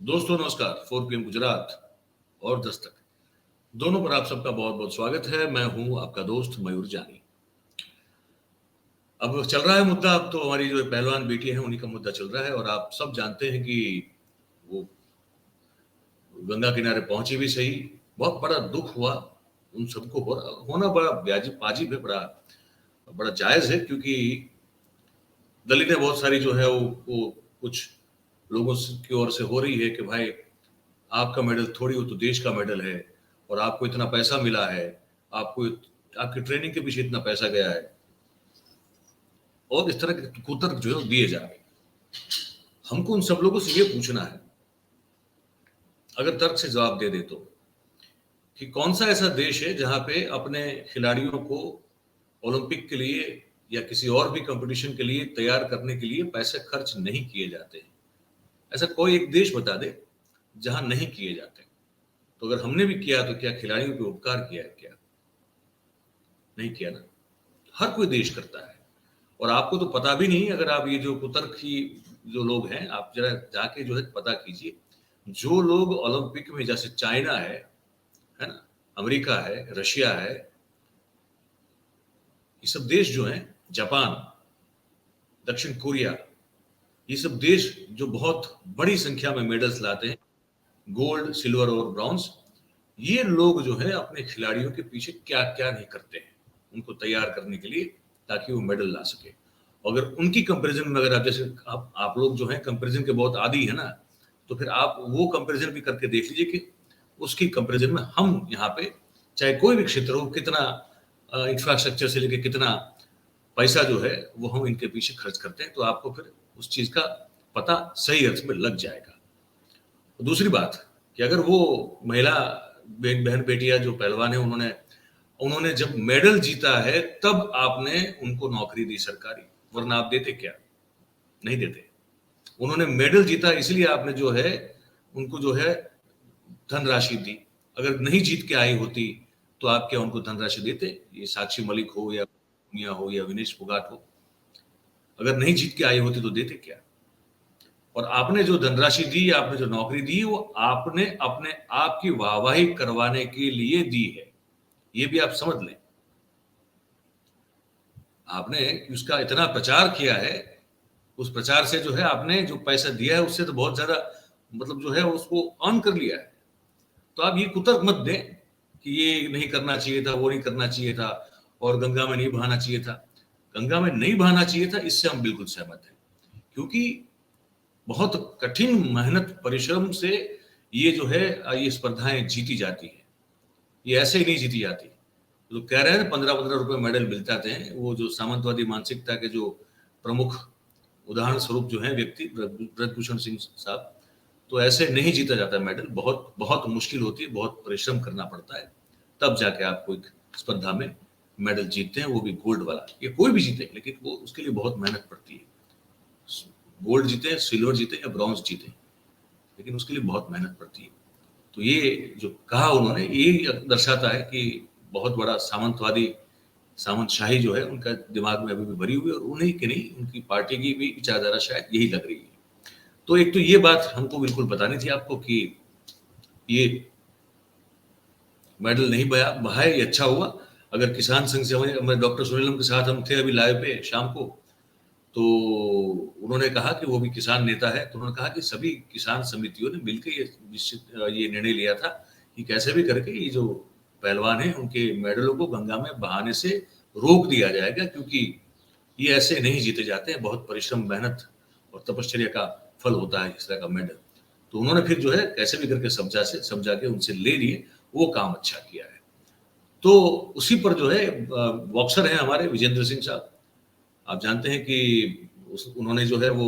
दोस्तों नमस्कार। 4 PM गुजरात और दस्तक दोनों पर आप सबका बहुत बहुत स्वागत है। मैं हूं आपका दोस्त मयूर जानी। अब चल रहा है मुद्दा, अब तो हमारी जो पहलवान बेटी है उन्हीं का मुद्दा चल रहा है और आप सब जानते हैं कि वो गंगा किनारे पहुंची भी सही। बहुत बड़ा दुख हुआ उन सबको, होना बड़ा वाजिब है, बड़ा बड़ा जायज है, क्योंकि दलीलें बहुत सारी जो है वो कुछ लोगों की ओर से हो रही है कि भाई आपका मेडल थोड़ी, वो तो देश का मेडल है और आपको इतना पैसा मिला है, आपको आपकी ट्रेनिंग के पीछे इतना पैसा गया है, और इस तरह के कुतर्क जो है दिए जा रहे हैं। हमको उन सब लोगों से ये पूछना है, अगर तर्क से जवाब दे दे तो, कि कौन सा ऐसा देश है जहां पे अपने खिलाड़ियों को ओलंपिक के लिए या किसी और भी कंपटीशन के लिए तैयार करने के लिए पैसे खर्च नहीं किए जाते हैं। ऐसा कोई एक देश बता दे जहां नहीं किए जाते। तो अगर हमने भी किया तो क्या खिलाड़ियों पे उपकार किया है? क्या नहीं किया ना। हर कोई देश करता है और आपको तो पता भी नहीं। अगर आप ये जो कुतर्की जो लोग हैं, आप जरा जाके जो है पता कीजिए। जो लोग ओलंपिक में, जैसे चाइना है ना, अमेरिका है, रशिया है, ये सब देश जो हैं, जापान, दक्षिण कोरिया, ये सब देश जो बहुत बड़ी संख्या में मेडल्स लाते हैं, गोल्ड, सिल्वर और ब्रॉन्ज, ये लोग जो है अपने खिलाड़ियों के पीछे क्या क्या नहीं करते हैं उनको तैयार करने के लिए, ताकि वो मेडल ला सके। अगर उनकी कंपैरिजन में, अगर आप जैसे आप लोग जो हैं कंपैरिजन के बहुत आदी है ना, तो फिर आप वो कंपैरिजन भी करके देख लीजिए कि उसकी कंपैरिजन में हम यहाँ पे, चाहे कोई भी क्षेत्र हो, कितना इंफ्रास्ट्रक्चर से लेके कितना पैसा जो है वो हम इनके पीछे खर्च करते हैं, तो आपको फिर उस चीज का पता सही अर्थ में लग जाएगा। दूसरी बात कि अगर वो महिला बहन बेटियां जो पहलवान है, उन्होंने उन्होंने जब मेडल जीता है तब आपने उनको नौकरी दी सरकारी, वरना आप देते क्या? नहीं देते। उन्होंने मेडल जीता इसलिए आपने जो है उनको जो है धनराशि दी। अगर नहीं जीत के आई होती तो आप क्या उनको धनराशि देते? ये साक्षी मलिक हो या मिया हो या विनेश फोगाट हो, अगर नहीं जीत के आई होती तो देते क्या? और आपने जो धनराशि दी, आपने जो नौकरी दी, वो आपने अपने आप की वाहवाही करवाने के लिए दी है। ये भी आप समझ लें। आपने उसका इतना प्रचार किया है, उस प्रचार से जो है आपने जो पैसा दिया है उससे तो बहुत ज्यादा, मतलब जो है उसको अर्न कर लिया है। तो आप ये कुतर्क मत दें कि ये नहीं करना चाहिए था, वो नहीं करना चाहिए था, और गंगा में नहीं बहाना चाहिए था। गंगा में नहीं बहाना चाहिए था, इससे हम बिल्कुल सहमत हैं, क्योंकि बहुत कठिन मेहनत परिश्रम से ये जो है ये स्पर्धाएं जीती जाती है। ये ऐसे ही नहीं जीती जाती। तो कह रहे हैं 15-15 रुपए मेडल मिलते थे, वो जो सामंतवादी मानसिकता के जो प्रमुख उदाहरण स्वरूप जो है व्यक्ति ब्रजभूषण सिंह साहब, तो ऐसे नहीं जीता जाता मेडल। बहुत बहुत मुश्किल होती है, बहुत परिश्रम करना पड़ता है, तब जाके आपको एक स्पर्धा में मेडल जीतते हैं, वो भी गोल्ड वाला। ये कोई भी जीते, लेकिन वो उसके लिए बहुत मेहनत पड़ती है। गोल्ड जीते, सिल्वर जीते या ब्रॉन्ज जीते, लेकिन उसके लिए बहुत मेहनत पड़ती है। तो ये जो कहा उन्होंने, ये दर्शाता है कि बहुत बड़ा सामंतवादी, सामंतशाही जो है उनका दिमाग में अभी भी भरी हुई है, और उन्हीं की नहीं, उनकी पार्टी की भी विचारधारा शायद यही लग रही है। तो एक तो ये बात हमको बिल्कुल बतानी थी आपको कि ये मेडल नहीं बहाए, ये अच्छा हुआ। अगर किसान संघ से हमें डॉक्टर सुनीलम के साथ हम थे अभी लाइव पे शाम को, तो उन्होंने कहा कि वो भी किसान नेता है, तो उन्होंने कहा कि सभी किसान समितियों ने मिलकर ये निर्णय लिया था कि कैसे भी करके ये जो पहलवान हैं उनके मेडलों को गंगा में बहाने से रोक दिया जाएगा, क्योंकि ये ऐसे नहीं जीते जाते हैं। बहुत परिश्रम, मेहनत और तपश्चर्या का फल होता है इस तरह का मेडल। तो उन्होंने फिर जो है कैसे भी करके समझा के उनसे ले लिए, वो काम अच्छा किया है। तो उसी पर जो है बॉक्सर हैं हमारे विजेंद्र सिंह साहब, आप जानते हैं कि उन्होंने जो है वो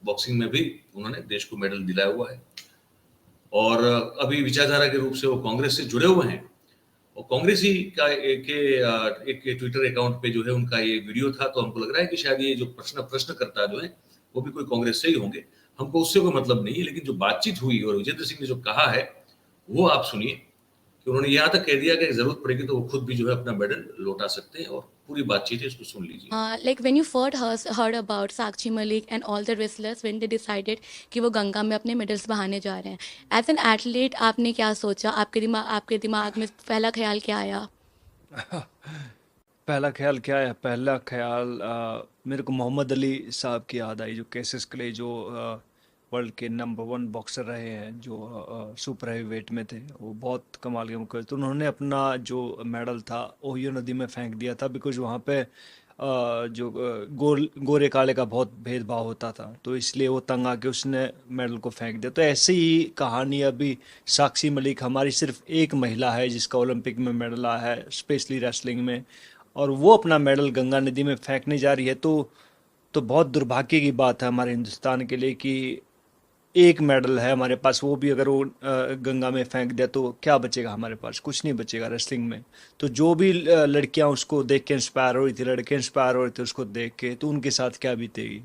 बॉक्सिंग में भी उन्होंने देश को मेडल दिलाया हुआ है, और अभी विचारधारा के रूप से वो कांग्रेस से जुड़े हुए हैं। और कांग्रेसी का एक ट्विटर अकाउंट पे जो है उनका ये वीडियो था, तो हमको लग रहा है कि शायद ये जो प्रश्नकर्ता जो है वो भी कोई कांग्रेस से ही होंगे। हमको उससे कोई मतलब नहीं है, लेकिन जो बातचीत हुई और विजेंद्र सिंह ने जो कहा है वो आप सुनिए, कि उन्होंने यहाँ तक कह दिया कि जरूरत पड़ेगी तो वो खुद भी जो है अपना मेडल लौटा सकते हैं, और पूरी बातचीत है, इसको सुन लीजिए। like when you first heard about Sakshi Malik and all the wrestlers when they decided कि वो गंगा में अपने मेडल्स बहाने जा रहे हैं, एज एन एथलीट आपने क्या सोचा? आपके दिमाग में पहला ख्याल क्या आया? पहला ख्याल क्या है? पहला ख्याल मेरे को मोहम्मद अली साहब की याद आई, जो कैसेस क्ले, जो वर्ल्ड के नंबर 1 बॉक्सर रहे हैं, जो सुपर हैवी वेट में थे। वो बहुत कमाल के मुकाबले, तो उन्होंने अपना जो मेडल था ओहियो नदी में फेंक दिया था, बिकॉज वहाँ पे जो गोरे काले का बहुत भेदभाव होता था, तो इसलिए वो तंग आके उसने मेडल को फेंक दिया। तो ऐसी ही कहानी अभी साक्षी मलिक, हमारी सिर्फ एक महिला है जिसका ओलंपिक में मेडल आया है, स्पेशली रेसलिंग में, और वो अपना मेडल गंगा नदी में फेंकने जा रही है। तो बहुत दुर्भाग्य की बात है हमारे हिंदुस्तान के लिए कि एक मेडल है हमारे पास, वो भी अगर वो गंगा में फेंक दिया तो क्या बचेगा हमारे पास? कुछ नहीं बचेगा रेसलिंग में। तो जो भी लड़कियां उसको देख के इंस्पायर हो रही थी, लड़के इंस्पायर हो रहे थे उसको देख के, तो उनके साथ क्या बीतेगी।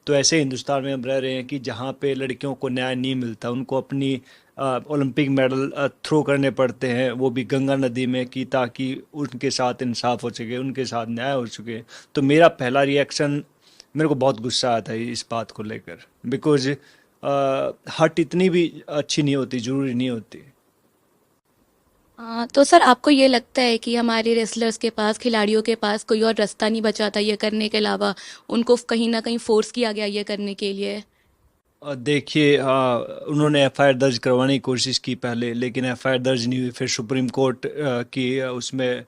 तो ऐसे हिंदुस्तान में हम रह रहे हैं कि जहाँ पे लड़कियों को न्याय नहीं मिलता, उनको अपनी ओलंपिक मेडल थ्रो करने पड़ते हैं, वो भी गंगा नदी में, कि ताकि उनके साथ इंसाफ हो सके, उनके साथ न्याय हो सके। तो मेरा पहला रिएक्शन, मेरे को बहुत गुस्सा आता है इस बात को लेकर, बिकॉज हट इतनी भी अच्छी नहीं होती, ज़रूरी नहीं होती। तो सर आपको ये लगता है कि हमारे रेसलर्स के पास, खिलाड़ियों के पास कोई और रास्ता नहीं बचा था ये करने के अलावा? उनको कहीं ना कहीं फोर्स किया गया ये करने के लिए? देखिए, उन्होंने एफआईआर दर्ज करवाने की कोशिश की पहले, लेकिन एफआईआर दर्ज नहीं हुई। फिर सुप्रीम कोर्ट की उसमें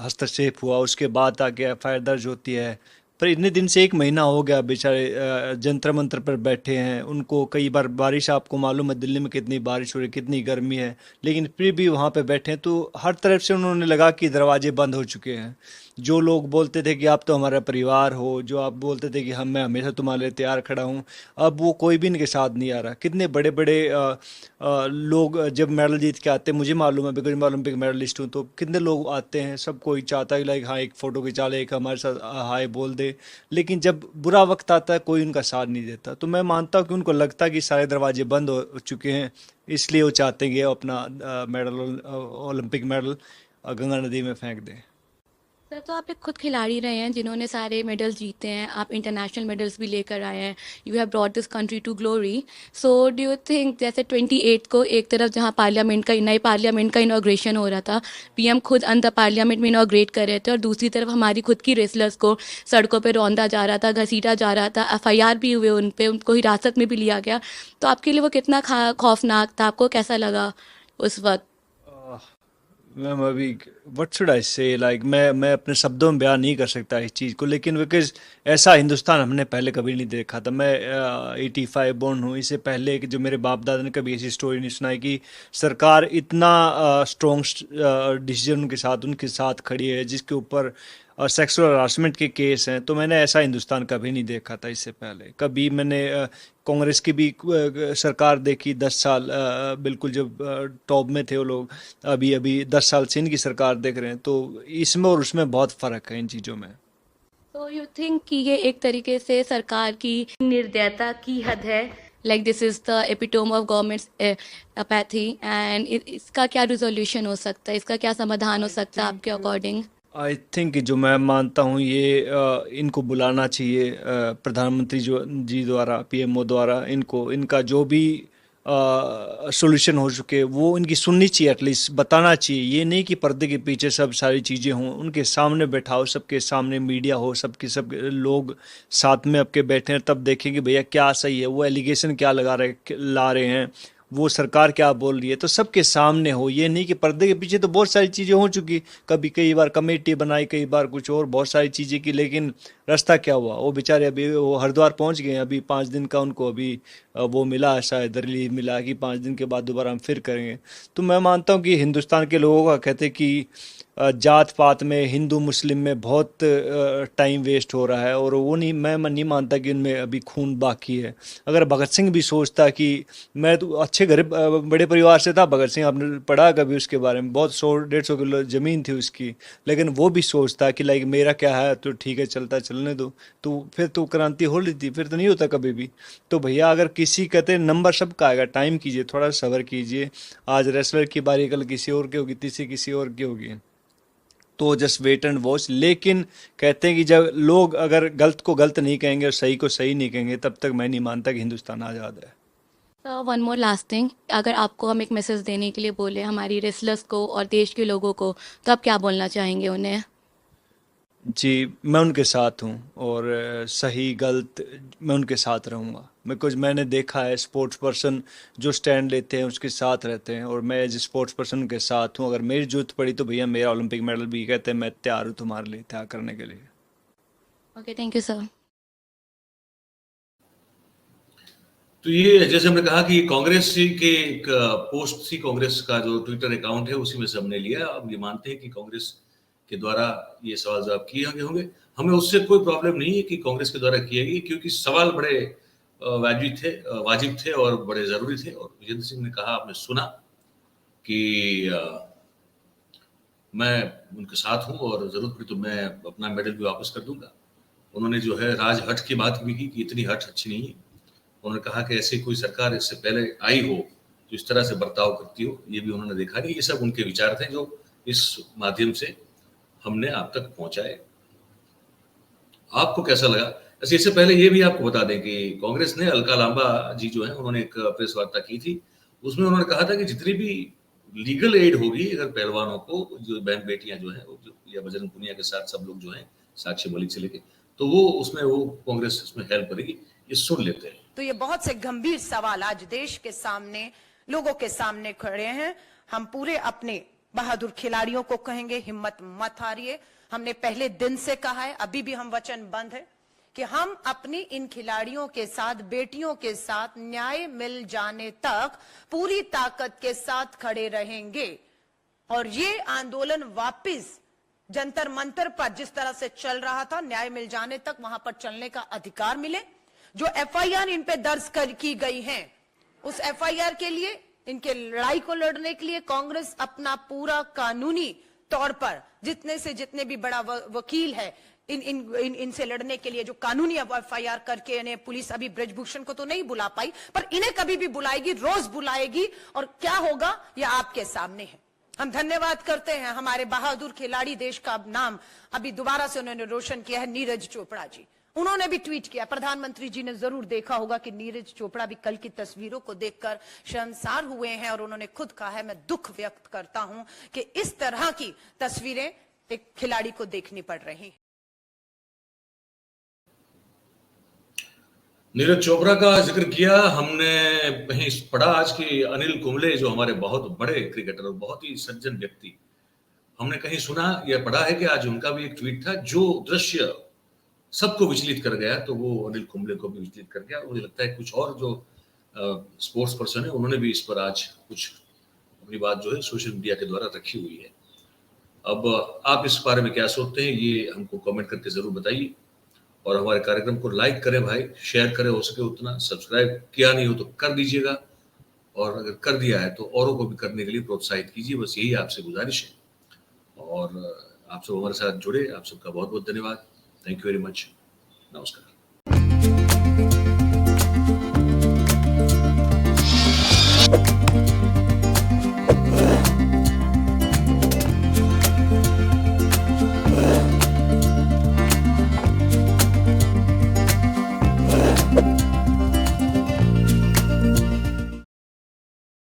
हस्तक्षेप हुआ, उसके बाद आके एफआईआर दर्ज होती है। पर इतने दिन से 1 महीना हो गया, बेचारे जंतर मंतर पर बैठे हैं। उनको कई बार बारिश, आपको मालूम है दिल्ली में कितनी बारिश हो रही है, कितनी गर्मी है, लेकिन फिर भी वहाँ पे बैठे हैं। तो हर तरफ से उन्होंने लगा कि दरवाजे बंद हो चुके हैं। जो लोग बोलते थे कि आप तो हमारा परिवार हो, जो आप बोलते थे कि मैं हमेशा तुम्हारे लिए तैयार खड़ा हूँ, अब वो कोई भी इनके साथ नहीं आ रहा। कितने बड़े बड़े लोग जब मेडल जीत के आते हैं, मुझे मालूम है बिकॉज मैं ओलंपिक मेडलिस्ट हूँ, तो कितने लोग आते हैं, सब कोई चाहता है लाइक हाँ एक फ़ोटो खिंचा ले, एक हमारे साथ हाय बोल दे। लेकिन जब बुरा वक्त आता है कोई उनका साथ नहीं देता। तो मैं मानता हूँ कि उनको लगता है कि सारे दरवाजे बंद हो चुके हैं, इसलिए वो चाहते हैं कि वो अपना मेडल, ओलंपिक मेडल गंगा नदी में फेंक दें। सर तो आप एक खुद खिलाड़ी रहे हैं जिन्होंने सारे मेडल्स जीते हैं, आप इंटरनेशनल मेडल्स भी लेकर आए हैं, you have brought this country to glory. So do you think, जैसे 28 को एक तरफ जहां पार्लियामेंट का, नए पार्लियामेंट का इनॉग्रेशन हो रहा था, पीएम खुद अंदर पार्लियामेंट में इनॉग्रेट कर रहे थे, और दूसरी तरफ हमारी खुद की रेसलर्स को सड़कों पर रौंदा जा रहा था, घसीटा जा रहा था, एफआईआर भी हुए उन पे, उनको हिरासत में भी लिया गया, तो आपके लिए वो कितना खौफनाक था? आपको कैसा लगा उस वक्त? मैम अभी व्हाट शुड आई से, लाइक मैं अपने शब्दों में बयान नहीं कर सकता इस चीज़ को, लेकिन बिकॉज ऐसा हिंदुस्तान हमने पहले कभी नहीं देखा था। मैं 85 बोर्न हूँ, इससे पहले कि जो मेरे बाप दादा ने कभी ऐसी स्टोरी नहीं सुनाई कि सरकार इतना स्ट्रॉन्ग डिसीजन उनके साथ खड़ी है, जिसके ऊपर सेक्सुअल हरासमेंट के केस हैं। तो मैंने ऐसा हिंदुस्तान कभी नहीं देखा था इससे पहले। कभी मैंने कांग्रेस की भी सरकार देखी 10 साल, बिल्कुल जब टॉप में थे वो लोग। अभी अभी 10 साल से इनकी सरकार देख रहे हैं, तो इसमें और उसमें बहुत फ़र्क है इन चीज़ों में। तो यू थिंक कि ये एक तरीके से सरकार की निर्दयता की हद है? Like this is the epitome of governments apathy, and इसका क्या रिजोल्यूशन हो सकता है, इसका क्या समाधान हो आई सकता है आपके थिंक अकॉर्डिंग? आई थिंक जो मैं मानता हूँ ये इनको बुलाना चाहिए, प्रधानमंत्री जो जी द्वारा, पीएमओ द्वारा, इनको इनका जो भी सॉल्यूशन हो चुके वो इनकी सुननी चाहिए, एटलीस्ट बताना चाहिए। ये नहीं कि पर्दे के पीछे सब सारी चीज़ें हों, उनके सामने बैठाओ, सबके सामने मीडिया हो, सबके सब लोग साथ में आपके बैठे हैं, तब देखेंगे भैया क्या सही है, वो एलिगेशन क्या ला रहे हैं, वो सरकार क्या बोल रही है, तो सबके सामने हो। ये नहीं कि पर्दे के पीछे तो बहुत सारी चीज़ें हो चुकी, कभी कई बार कमेटी बनाई, कई बार कुछ और बहुत सारी चीज़ें की, लेकिन रास्ता क्या हुआ? वो बेचारे अभी वो हरिद्वार पहुंच गए हैं, अभी 5 दिन का उनको अभी वो मिला है, शायद रिलीफ मिला कि 5 दिन के बाद दोबारा हम फिर करेंगे। तो मैं मानता हूँ कि हिंदुस्तान के लोगों का कहते हैं कि जात पात में, हिंदू मुस्लिम में बहुत टाइम वेस्ट हो रहा है, और वो नहीं, मैं नहीं मानता कि उनमें अभी खून बाकी है। अगर भगत सिंह भी सोचता कि मैं तो अच्छे घर बड़े परिवार से था भगत सिंह, आपने पढ़ा कभी उसके बारे में, बहुत 100-150 किलो ज़मीन थी उसकी, लेकिन वो भी सोचता कि लाइक मेरा क्या है, तो ठीक है चलता चलने दो, तो फिर तो क्रांति हो लेती, फिर तो नहीं होता कभी भी। तो भैया अगर किसी कहते हैं नंबर सबका आएगा, टाइम कीजिए, थोड़ा सब्र कीजिए, आज रेसलर की बारी, कल किसी और की होगी, तीसरी किसी और की होगी, तो जस्ट वेट एंड वॉच। लेकिन कहते हैं कि जब लोग अगर गलत को गलत नहीं कहेंगे और सही को सही नहीं कहेंगे, तब तक मैं नहीं मानता कि हिंदुस्तान आज़ाद है। वन मोर लास्ट थिंग, अगर आपको हम एक मैसेज देने के लिए बोले हमारी रेसलर्स को और देश के लोगों को, तो आप क्या बोलना चाहेंगे उन्हें? जी, मैं उनके साथ हूँ, और सही गलत मैं उनके साथ रहूँगा। बिकॉज मैंने देखा है स्पोर्ट्स पर्सन जो स्टैंड लेते हैं उसके साथ रहते हैं, और मैं एज ए स्पोर्ट्स पर्सन उनके साथ हूँ। अगर मेरी जरूरत पड़ी तो भैया मेरा ओलंपिक मेडल भी कहते हैं मैं तैयार हूँ तुम्हारे लिए, तैयार करने के लिए। Okay, thank you sir. तो ये जैसे हमने कहा कि कांग्रेस के एक पोस्ट थी, कांग्रेस का जो ट्विटर अकाउंट है उसी में से हमने लिया। अब ये मानते हैं कि कांग्रेस के द्वारा ये सवाल जवाब किए होंगे। हमें उससे कोई प्रॉब्लम नहीं है कि कांग्रेस के द्वारा किए गए, क्योंकि सवाल बड़े वाजिब थे और बड़े जरूरी थे। और विजेंद्र सिंह ने कहा, आपने सुना कि मैं उनके साथ हूं और जरूरत पड़ी तो मैं अपना मेडल भी वापस कर दूंगा। उन्होंने जो है राजहट की बात भी की कि इतनी हट अच्छी नहीं है। उन्होंने कहा कि ऐसी कोई सरकार इससे पहले आई हो जो इस तरह से बर्ताव करती हो, ये भी उन्होंने देखा नहीं। ये सब उनके विचार थे जो इस माध्यम से हमने आप तक पहुंचाए। आपको कैसा लगा? ऐसे इससे पहले ये भी आपको बता दें कि कांग्रेस ने अलका लांबा जी जो है, उन्होंने एक प्रेस वार्ता की थी। उसमें उन्होंने कहा था कि जितनी भी लीगल एड होगी अगर पहलवानों को, जो बहन बेटियां जो है या बजरंग पुनिया के साथ सब लोग जो है, साक्षी मलिक से लेके, तो वो उसमें वो कांग्रेस उसमें हेल्प करेगी। ये सुन लेते हैं। तो ये बहुत से गंभीर सवाल आज देश के सामने, लोगों के सामने खड़े हैं। हम पूरे अपने बहादुर खिलाड़ियों को कहेंगे, हिम्मत मत हारिए। हमने पहले दिन से कहा है, अभी भी हम वचनबद्ध हैं कि हम अपनी इन खिलाड़ियों के साथ, बेटियों के साथ न्याय मिल जाने तक पूरी ताकत के साथ खड़े रहेंगे। और ये आंदोलन वापस जंतर मंतर पर जिस तरह से चल रहा था, न्याय मिल जाने तक वहां पर चलने का अधिकार मिले। जो एफआईआर इन पे दर्ज की गई हैं, उस एफआईआर के लिए, इनके लड़ाई को लड़ने के लिए कांग्रेस अपना पूरा कानूनी तौर पर जितने से जितने भी बड़ा वकील है, इनसे लड़ने के लिए जो कानूनी एफआईआर करके इन्हें पुलिस अभी ब्रजभूषण को तो नहीं बुला पाई, पर इन्हें कभी भी बुलाएगी, रोज बुलाएगी। और क्या होगा यह आपके सामने है। हम धन्यवाद करते हैं हमारे बहादुर खिलाड़ी, देश का नाम अभी दोबारा से उन्होंने रोशन किया है, नीरज चोपड़ा जी। उन्होंने भी ट्वीट किया। प्रधानमंत्री जी ने जरूर देखा होगा कि नीरज चोपड़ा भी कल की तस्वीरों को देखकर शर्मसार हुए हैं, और उन्होंने खुद कहा है, मैं दुख व्यक्त करता हूं कि इस तरह की तस्वीरें एक खिलाड़ी को देखनी पड़ रही हैं। नीरज चोपड़ा का जिक्र किया हमने, कहीं पढ़ा आज कि अनिल कुंबले जो हमारे बहुत बड़े क्रिकेटर और बहुत ही सज्जन व्यक्ति, हमने कहीं सुना या पढ़ा है कि आज उनका भी एक ट्वीट था जो दृश्य सबको विचलित कर गया, तो वो अनिल कुंबले को भी विचलित कर गया। मुझे लगता है कुछ और जो स्पोर्ट्स पर्सन है उन्होंने भी इस पर आज कुछ अपनी बात जो है सोशल मीडिया के द्वारा रखी हुई है। अब आप इस बारे में क्या सोचते हैं, ये हमको कमेंट करके जरूर बताइए। और हमारे कार्यक्रम को लाइक करें भाई, शेयर करें हो सके उतना, सब्सक्राइब किया नहीं हो तो कर दीजिएगा, और अगर कर दिया है तो औरों को भी करने के लिए प्रोत्साहित कीजिए। बस यही आपसे गुजारिश है। और आप सब हमारे साथ जुड़े, आप सबका बहुत बहुत धन्यवाद। Thank you very much. नमस्कार।